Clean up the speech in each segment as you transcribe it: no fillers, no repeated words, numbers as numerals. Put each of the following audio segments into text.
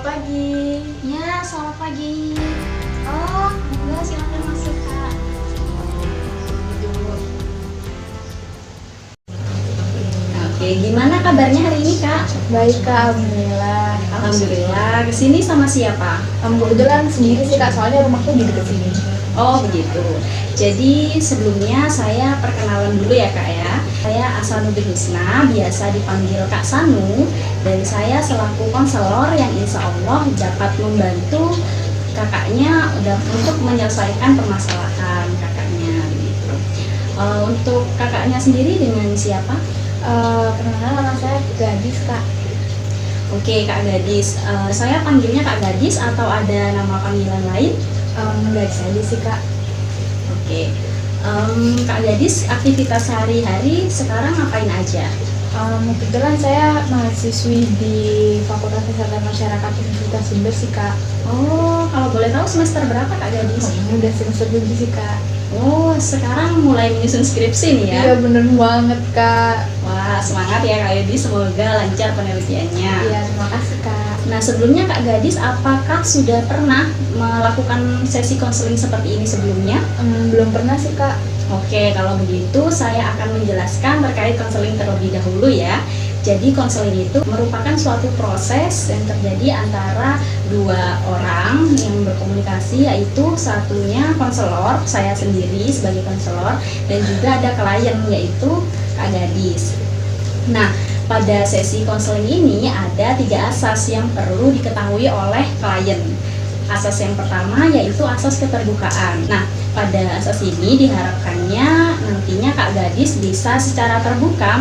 pagi. Ya, selamat pagi. Oh, enggak, silakan masuk, Kak. Duduk. Oke, gimana kabarnya hari ini, Kak? Baik Kak, alhamdulillah. Alhamdulillah. Kesini sama siapa? Kebetulan sendiri sih Kak, soalnya rumahku di dekat sini. Oh, begitu. Jadi sebelumnya saya perkenalan dulu ya, Kak ya. Saya Asanuddin Husna, biasa dipanggil Kak Sanu, dan saya selaku konselor yang insya Allah dapat membantu kakaknya untuk menyelesaikan permasalahan kakaknya. Gitu. Untuk kakaknya sendiri dengan siapa? Perkenalkan nama saya Gadis Kak. Oke, Kak Gadis. Saya panggilnya Kak Gadis atau ada nama panggilan lain? Gadis aja sih Kak. Oke. Kak Gadis, aktivitas sehari-hari sekarang ngapain aja? Kebetulan saya mahasiswi di Fakultas Kesehatan Masyarakat Universitas Jember sih Kak. Oh, kalau boleh tahu semester berapa Kak Gadis? Udah semester 7 sih Kak. Oh, sekarang mulai menyusun skripsi nih ya? Iya bener banget Kak. Wah, semangat ya Kak Gadis, semoga lancar penelitiannya. Iya, terima kasih Kak. Nah, sebelumnya Kak Gadis, apakah sudah pernah melakukan sesi konseling seperti ini sebelumnya? Belum pernah sih Kak. Oke, kalau begitu saya akan menjelaskan terkait konseling terlebih dahulu ya. Jadi konseling itu merupakan suatu proses yang terjadi antara dua orang yang berkomunikasi, yaitu satunya konselor, saya sendiri sebagai konselor, dan juga ada klien yaitu Kak Gadis. Nah, pada sesi konseling ini ada 3 asas yang perlu diketahui oleh klien. Asas yang pertama yaitu asas keterbukaan. Nah, pada asas ini diharapkannya nantinya Kak Gadis bisa secara terbuka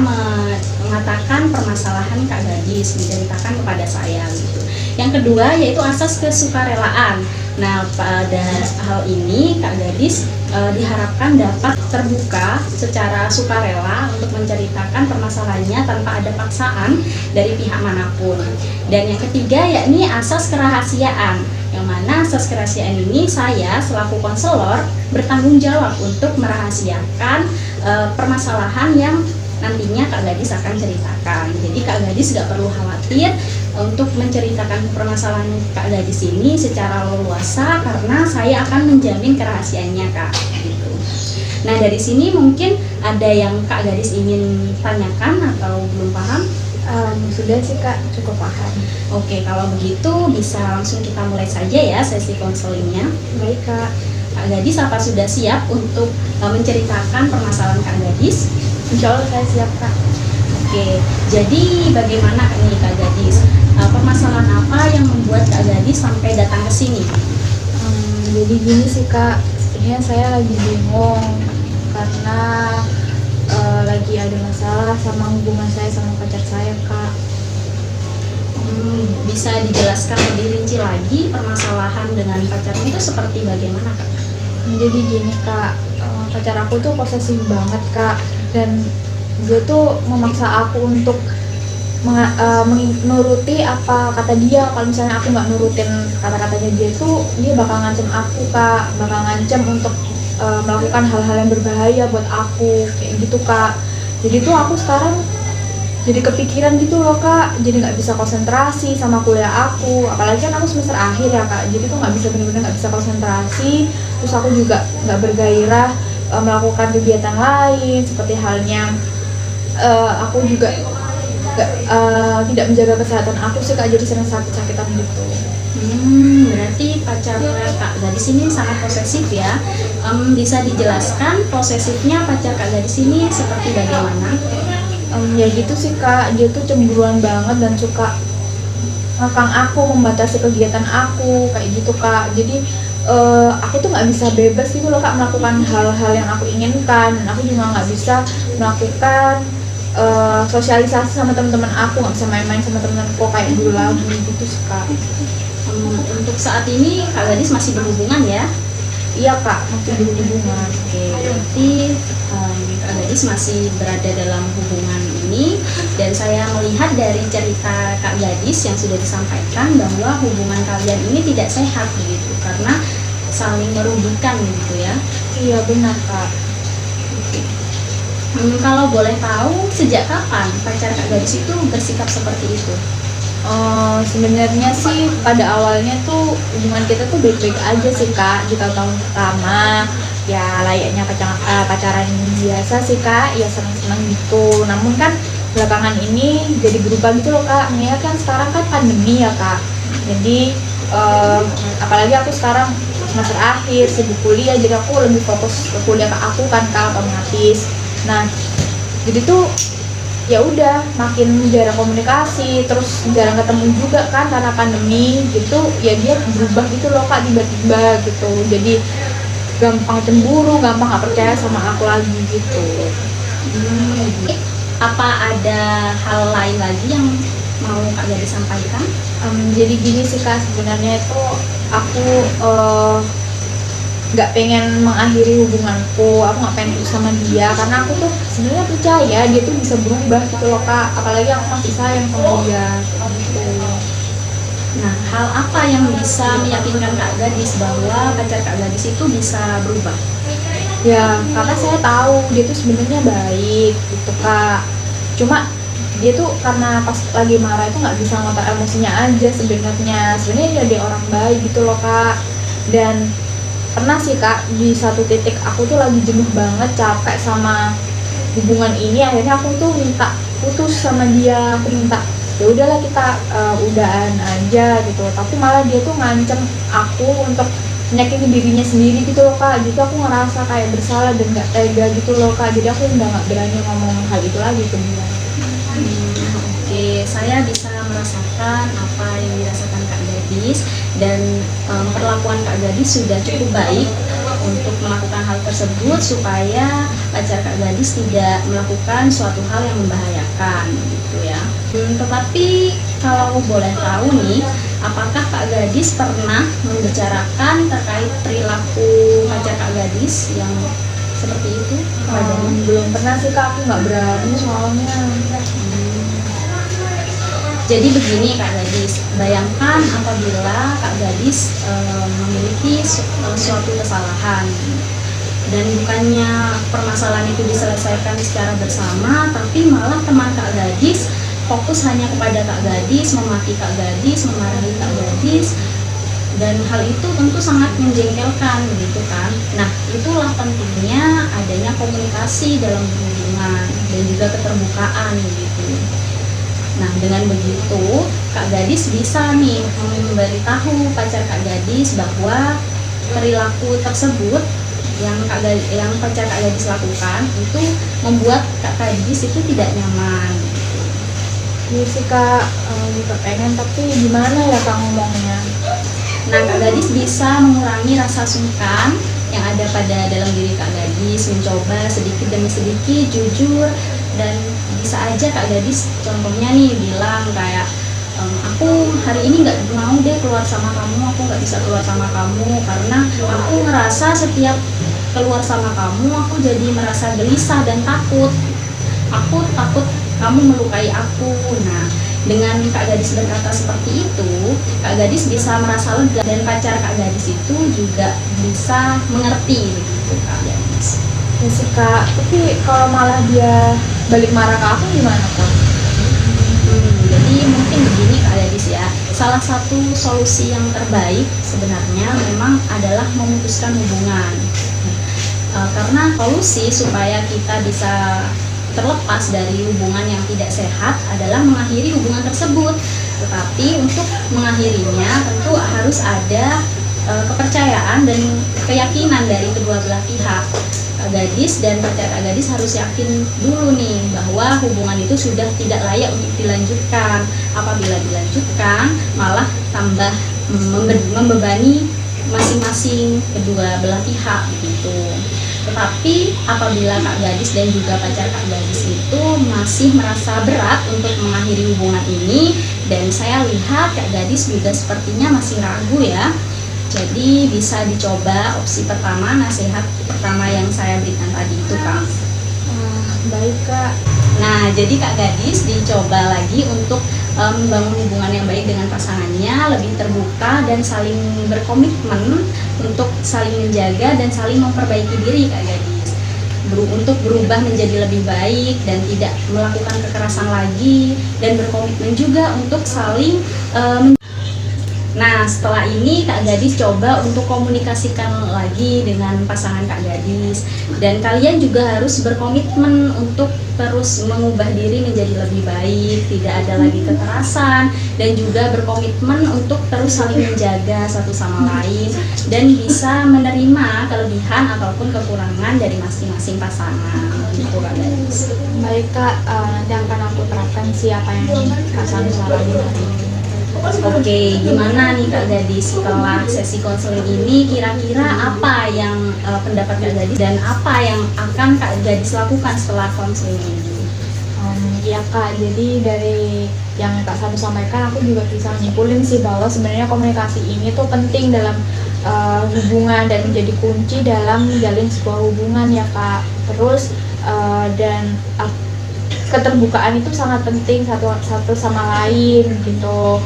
mengatakan permasalahan Kak Gadis, menceritakan kepada saya gitu. Yang kedua yaitu asas kesukarelaan. Nah, pada hal ini Kak Gadis diharapkan dapat terbuka secara sukarela untuk menceritakan permasalahannya tanpa ada paksaan dari pihak manapun. Dan yang ketiga yakni asas kerahasiaan, yang mana asas kerahasiaan ini saya selaku konselor bertanggung jawab untuk merahasiakan permasalahan yang nantinya Kak Gadis akan ceritakan. Jadi Kak Gadis gak perlu khawatir untuk menceritakan permasalahan Kak Gadis ini secara leluasa karena saya akan menjamin kerahasiaannya Kak. Gitu. Nah, dari sini mungkin ada yang Kak Gadis ingin tanyakan atau belum paham? Sudah sih Kak, cukup paham. Oke, kalau begitu bisa langsung kita mulai saja ya sesi konselingnya. Baik Kak. Kak Gadis, apa sudah siap untuk menceritakan permasalahan Kak Gadis? Insya Allah saya siap Kak. Oke, jadi bagaimana nih Kak Gadis? Permasalahan apa yang membuat Kak Gadis sampai datang ke sini? Jadi gini sih Kak, sebenarnya saya lagi bingung karena lagi ada masalah sama hubungan saya sama pacar saya Kak. Bisa dijelaskan lebih rinci lagi permasalahan dengan pacarmu itu seperti bagaimana Kak? Jadi gini Kak, pacar aku tuh posesif banget Kak, dan dia tuh memaksa aku untuk menuruti apa kata dia. Kalau misalnya aku nggak nurutin kata-katanya dia tuh, dia bakal ngancem aku Kak, bakal ngancem untuk melakukan hal-hal yang berbahaya buat aku kayak gitu Kak. Jadi tuh aku sekarang jadi kepikiran gitu loh Kak, jadi nggak bisa konsentrasi sama kuliah aku, apalagi kan aku semester akhir ya Kak, jadi tuh nggak bisa, bener-bener nggak bisa konsentrasi. Terus aku juga nggak bergairah melakukan kegiatan lain, seperti halnya aku juga tidak menjaga kesehatan aku sih Kak, jadi sering sakit-sakitan gitu. Berarti pacar Kak Gadis ini sangat posesif ya. Bisa dijelaskan posesifnya pacar Kak Gadis ini seperti bagaimana? Ya gitu sih Kak, dia tuh cemburuan banget dan suka ngekang aku, membatasi kegiatan aku kayak gitu Kak. Jadi aku tuh nggak bisa bebas gitu loh Kak melakukan hal-hal yang aku inginkan. Aku juga nggak bisa melakukan sosialisasi sama teman-teman aku, nggak bisa main-main sama teman-temanku kayak dulu lagi gitu sih Kak. Untuk saat ini Kak Gadis masih berhubungan ya? Iya Kak, masih berhubungan. Oke, berarti Kak Gadis masih berada dalam hubungan ini, dan saya melihat dari cerita Kak Gadis yang sudah disampaikan bahwa hubungan kalian ini tidak sehat begitu karena saling merugikan gitu ya. Iya benar Kak. Oke. Kalau boleh tahu sejak kapan pacar Kak Gadis itu bersikap seperti itu? Sebenarnya sih pada awalnya tuh hubungan kita tuh baik-baik aja sih kak di tahun pertama, ya layaknya pacaran biasa sih kak, ya senang-senang gitu. Namun kan belakangan ini jadi berubah gitu loh kak, mengingat kan sekarang kan pandemi ya kak. Jadi apalagi aku sekarang semester akhir sibuk kuliah, jadi aku lebih fokus ke kuliah aku kan kak, otomatis. Nah jadi tuh ya udah makin jarang komunikasi, terus jarang ketemu juga kan karena pandemi gitu, ya dia berubah gitu loh kak tiba-tiba gitu, jadi gampang cemburu, gampang gak percaya sama aku lagi gitu. Apa ada hal lain lagi yang mau Kak Gadis sampaikan? Jadi gini sih kak, sebenarnya itu aku nggak pengen mengakhiri hubunganku, aku nggak pengen putus sama dia karena aku tuh sebenarnya percaya dia tuh bisa berubah gitu loh kak, apalagi aku masih sayang sama dia gitu. Nah, hal apa yang bisa meyakinkan Kak Gadis bahwa pacar Kak Gadis itu bisa berubah? Ya karena saya tahu dia tuh sebenarnya baik gitu kak, cuma dia tuh karena pas lagi marah itu nggak bisa ngontrol emosinya aja. Sebenarnya dia orang baik gitu loh kak. Dan pernah sih kak di satu titik aku tuh lagi jenuh banget, capek sama hubungan ini, akhirnya aku tuh minta putus sama dia. Aku minta ya udahlah kita udahan aja gitu, tapi malah dia tuh ngancem aku untuk menyakitin dirinya sendiri gitu loh kak. Jadi aku ngerasa kayak bersalah dan gak tega gitu loh kak, jadi aku udah gak berani ngomong hal itu lagi ke dia. Oke, saya bisa merasakan apa yang dirasakan Kak Gadis, dan perlakuan Kak Gadis sudah cukup baik untuk melakukan hal tersebut supaya pacar Kak Gadis tidak melakukan suatu hal yang membahayakan gitu ya. Tetapi kalau boleh tahu nih, apakah Kak Gadis pernah membicarakan terkait perilaku pacar Kak Gadis yang seperti itu kepadanya? Belum pernah sih kak, aku nggak berani soalnya. Jadi begini Kak Gadis, bayangkan apabila Kak Gadis memiliki suatu kesalahan dan bukannya permasalahan itu diselesaikan secara bersama, tapi malah teman Kak Gadis fokus hanya kepada Kak Gadis, memaki Kak Gadis, memarahi Kak Gadis, dan hal itu tentu sangat menjengkelkan begitu kan. Nah, itulah pentingnya adanya komunikasi dalam hubungan dan juga keterbukaan begitu. Nah, dengan begitu Kak Gadis bisa nih memberitahu pacar Kak Gadis bahwa perilaku tersebut yang pacar Kak Gadis lakukan itu membuat Kak Gadis itu tidak nyaman. Iya sih kak, juga pengen, tapi gimana ya kak ngomongnya? Nah, Kak Gadis bisa mengurangi rasa sungkan yang ada pada dalam diri Kak Gadis, mencoba sedikit demi sedikit jujur, dan bisa aja Kak Gadis contohnya nih bilang kayak aku hari ini nggak mau deh keluar sama kamu, aku nggak bisa keluar sama kamu karena aku ngerasa setiap keluar sama kamu aku jadi merasa gelisah dan takut. Aku takut kamu melukai aku. Nah, dengan Kak Gadis berkata seperti itu, Kak Gadis bisa merasa lega dan pacar Kak Gadis itu juga bisa mengerti begitu Kak Gadis. Ya sih kak, tapi kalau malah dia balik marah ke aku gimana kak? Jadi mungkin begini Kak Gadis ya, salah satu solusi yang terbaik sebenarnya memang adalah memutuskan hubungan. Karena solusi supaya kita bisa terlepas dari hubungan yang tidak sehat adalah mengakhiri hubungan tersebut. Tetapi untuk mengakhirinya tentu harus ada kepercayaan dan keyakinan dari kedua belah pihak. Kak Gadis dan pacar Kak Gadis harus yakin dulu nih bahwa hubungan itu sudah tidak layak untuk dilanjutkan. Apabila dilanjutkan malah tambah membebani masing-masing kedua belah pihak gitu. Tetapi apabila Kak Gadis dan juga pacar Kak Gadis itu masih merasa berat untuk mengakhiri hubungan ini, dan saya lihat Kak Gadis juga sepertinya masih ragu ya, jadi bisa dicoba opsi pertama, nasihat pertama yang saya berikan tadi itu Kak. Baik kak. Nah, jadi Kak Gadis dicoba lagi untuk membangun hubungan yang baik dengan pasangannya, lebih terbuka dan saling berkomitmen untuk saling menjaga dan saling memperbaiki diri Kak Gadis. untuk berubah menjadi lebih baik dan tidak melakukan kekerasan lagi, dan berkomitmen juga untuk saling Nah, setelah ini Kak Gadis coba untuk komunikasikan lagi dengan pasangan Kak Gadis, dan kalian juga harus berkomitmen untuk terus mengubah diri menjadi lebih baik, tidak ada lagi kekerasan, dan juga berkomitmen untuk terus saling menjaga satu sama lain dan bisa menerima kelebihan ataupun kekurangan dari masing-masing pasangan. Gitu Kak Gadis. Baik Kak, nanti akan aku terapkan sih apa yang Kak Sanu saranin hari ini. Oke, gimana nih Kak Gadis setelah sesi konseling ini, kira-kira apa yang pendapat Kak Gadis dan apa yang akan Kak Gadis lakukan setelah konseling ini? Iya Kak, jadi dari yang Kak Sanu sampaikan aku juga bisa nyimpulin sih bahwa sebenarnya komunikasi ini tuh penting dalam hubungan dan menjadi kunci dalam menjalin sebuah hubungan ya Kak. Terus keterbukaan itu sangat penting satu sama lain gitu.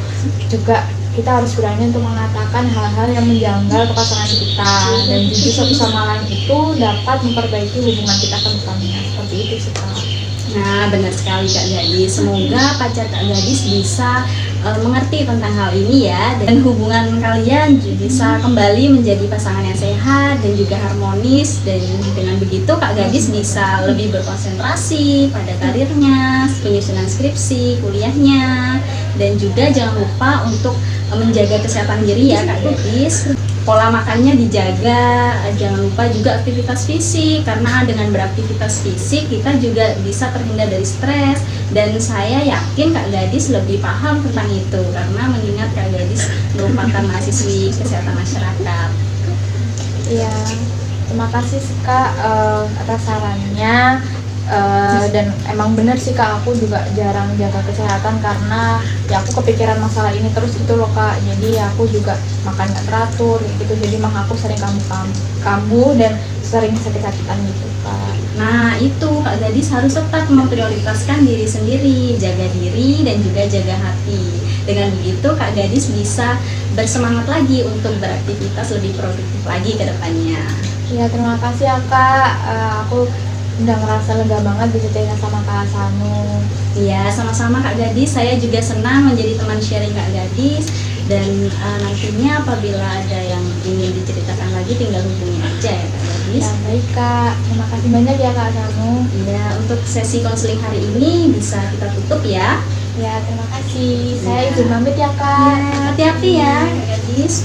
Juga kita harus berani untuk mengatakan hal-hal yang menjanggal ke pasangan kita, dan jujur satu sama lain itu dapat memperbaiki hubungan kita ke depannya. Seperti itu sih Kak. Nah, benar sekali Kak Gadis. Semoga pacar Kak Gadis bisa mengerti tentang hal ini ya, dan hubungan kalian juga bisa kembali menjadi pasangan yang sehat dan juga harmonis, dan dengan begitu Kak Gadis bisa lebih berkonsentrasi pada karirnya, penyusunan skripsi, kuliahnya, dan juga jangan lupa untuk menjaga kesehatan diri ya Kak Gadis. Pola makannya dijaga, jangan lupa juga aktivitas fisik, karena dengan beraktivitas fisik kita juga bisa terhindar dari stres, dan saya yakin Kak Gadis lebih paham tentang itu karena mengingat Kak Gadis merupakan mahasiswi kesehatan masyarakat. Iya, terima kasih sih Kak atas sarannya. Dan emang bener sih Kak, aku juga jarang jaga kesehatan karena ya aku kepikiran masalah ini terus gitu loh Kak. Jadi ya aku juga makan gak teratur gitu, jadi emang aku sering kambuh dan sering sakit-sakitan gitu Kak. Nah itu Kak Gadis harus tetap memprioritaskan diri sendiri, jaga diri dan juga jaga hati. Dengan begitu Kak Gadis bisa bersemangat lagi untuk beraktivitas lebih produktif lagi ke depannya. Ya terima kasih ya Kak, aku udah ngerasa lega banget bisa cerita sama Kak Sanu. Iya, sama-sama Kak Gadis. Saya juga senang menjadi teman sharing Kak Gadis. Dan nantinya apabila ada yang ingin diceritakan lagi, tinggal hubungi aja ya Kak Gadis. Ya baik Kak, terima kasih banyak ya Kak Sanu. Iya, untuk sesi konseling hari ini bisa kita tutup ya. Ya terima kasih. Saya izin pamit ya Kak. Ya, hati-hati ya Kak Gadis.